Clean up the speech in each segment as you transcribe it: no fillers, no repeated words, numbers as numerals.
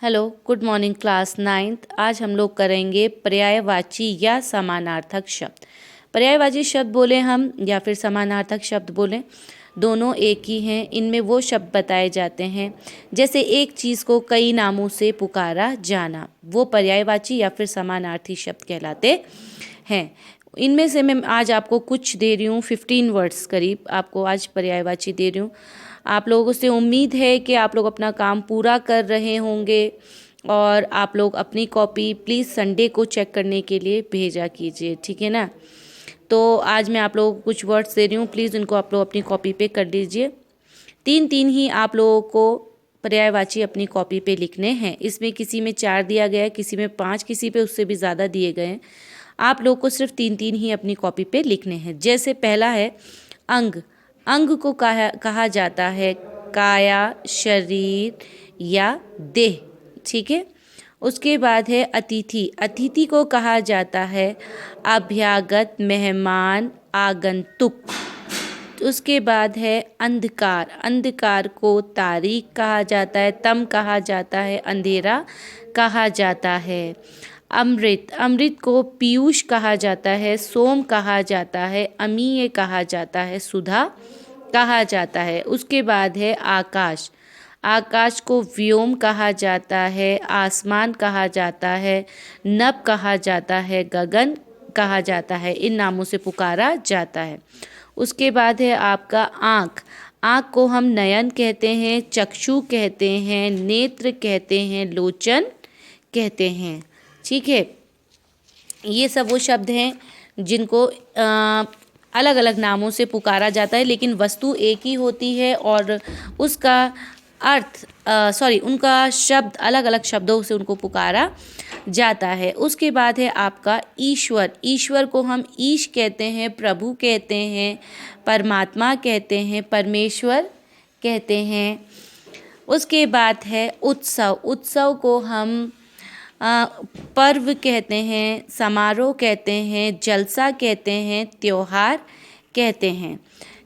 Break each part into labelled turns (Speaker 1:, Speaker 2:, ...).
Speaker 1: Hello, good morning class 9th। आज हम लोग करेंगे पर्यायवाची या समानार्थक शब्द। पर्यायवाची शब्द बोले हम या फिर समानार्थक शब्द बोलें, दोनों एक ही हैं। इनमें वो शब्द बताए जाते हैं जैसे एक चीज़ को कई नामों से पुकारा जाना, वो पर्यायवाची या फिर समानार्थी शब्द कहलाते हैं। इनमें से मैं आज आपको कुछ दे रही हूँ, 15 वर्ड्स करीब आपको आज पर्यायवाची दे रही हूँ। आप लोगों से उम्मीद है कि आप लोग अपना काम पूरा कर रहे होंगे और आप लोग अपनी कॉपी प्लीज़ संडे को चेक करने के लिए भेजा कीजिए, ठीक है ना। तो आज मैं आप लोगों को कुछ वर्ड्स दे रही हूँ, प्लीज़ इनको आप लोग अपनी कॉपी पे कर लीजिए। 3-3 ही आप लोगों को पर्यायवाची अपनी कॉपी पे लिखने हैं। इसमें किसी में 4 दिया गया है, किसी में 5, किसी पे उससे भी ज़्यादा दिए गए हैं। आप लोग को सिर्फ 3-3 ही अपनी कॉपी पे लिखने हैं। जैसे पहला है अंग। अंग को कहा जाता है काया, शरीर या देह, ठीक है। उसके बाद है अतिथि। अतिथि को कहा जाता है अभ्यागत, मेहमान, आगंतुक। उसके बाद है अंधकार। अंधकार को तारीक कहा जाता है, तम कहा जाता है, अंधेरा कहा जाता है। अमृत। अमृत को पीयूष कहा जाता है, सोम कहा जाता है, अमीय कहा जाता है, सुधा कहा जाता है। उसके बाद है आकाश। आकाश को व्योम कहा जाता है, आसमान कहा जाता है, नभ कहा जाता है, गगन कहा जाता है। इन नामों से पुकारा जाता है। उसके बाद है आपका आँख। आँख को हम नयन कहते हैं, चक्षु कहते हैं, नेत्र कहते हैं, लोचन कहते हैं, ठीक है। ये सब वो शब्द हैं जिनको अलग अलग नामों से पुकारा जाता है, लेकिन वस्तु एक ही होती है और उसका अर्थ उनका शब्द अलग अलग शब्दों से उनको पुकारा जाता है। उसके बाद है आपका ईश्वर। ईश्वर को हम ईश कहते हैं, प्रभु कहते हैं, परमात्मा कहते हैं, परमेश्वर कहते हैं। उसके बाद है उत्सव। उत्सव को हम पर्व कहते हैं, समारोह कहते हैं, जलसा कहते हैं, त्योहार कहते हैं।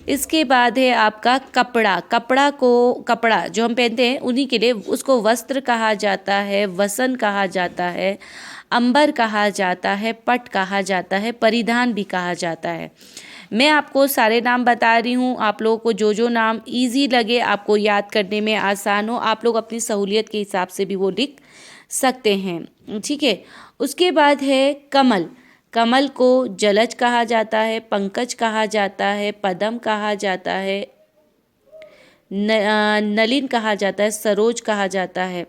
Speaker 1: इसके बाद है आपका कपड़ा। कपड़ा जो हम पहनते हैं उन्हीं के लिए उसको वस्त्र कहा जाता है, वसन कहा जाता है, अंबर कहा जाता है, पट कहा जाता है, परिधान भी कहा जाता है। मैं आपको सारे नाम बता रही हूँ, आप लोगों को जो जो नाम इजी लगे, आपको याद करने में आसान हो, आप लोग अपनी सहूलियत के हिसाब से भी वो लिख सकते हैं, ठीक है। उसके बाद है कमल। कमल को जलज कहा जाता है, पंकज कहा जाता है, पदम कहा जाता है, नलिन कहा जाता है, सरोज कहा जाता है।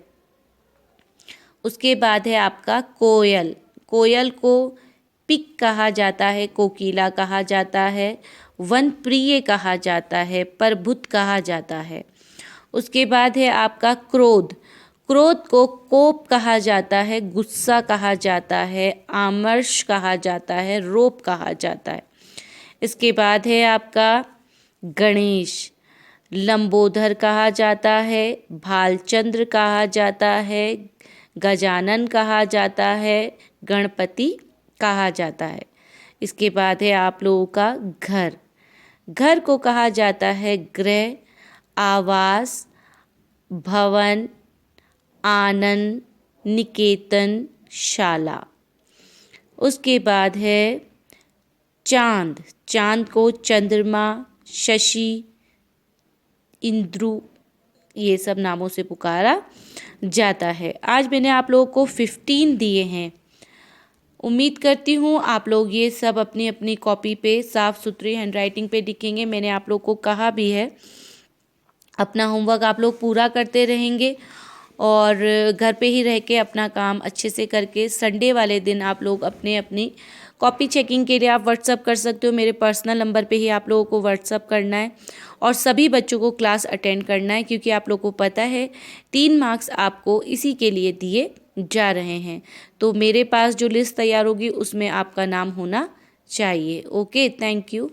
Speaker 1: उसके बाद है आपका कोयल। कोयल को पिक कहा जाता है, कोकिला कहा जाता है, वन प्रिय कहा जाता है, प्रबुद्ध कहा जाता है। उसके बाद है आपका क्रोध। क्रोध को कोप कहा जाता है, गुस्सा कहा जाता है, आमर्ष कहा जाता है, रोप कहा जाता है। इसके बाद है आपका गणेश। लंबोदर कहा जाता है, भालचंद्र कहा जाता है, गजानन कहा जाता है, गणपति कहा जाता है। इसके बाद है आप लोगों का घर। घर को कहा जाता है गृह, आवास, भवन, आनंद, निकेतन, शाला। उसके बाद है चांद। चांद को चंद्रमा, शशि, इंद्रु, ये सब नामों से पुकारा जाता है। आज मैंने आप लोगों को 15 दिए हैं। उम्मीद करती हूँ आप लोग ये सब अपनी अपनी कॉपी पे साफ़ सुथरी हैंडराइटिंग पे लिखेंगे। मैंने आप लोग को कहा भी है अपना होमवर्क आप लोग पूरा करते रहेंगे और घर पे ही रह के अपना काम अच्छे से करके संडे वाले दिन आप लोग अपनी कॉपी चेकिंग के लिए आप व्हाट्सअप कर सकते हो। मेरे पर्सनल नंबर पे ही आप लोगों को व्हाट्सअप करना है और सभी बच्चों को क्लास अटेंड करना है, क्योंकि आप लोगों को पता है 3 मार्क्स आपको इसी के लिए दिए जा रहे हैं। तो मेरे पास जो लिस्ट तैयार होगी उसमें आपका नाम होना चाहिए। Okay, thank you.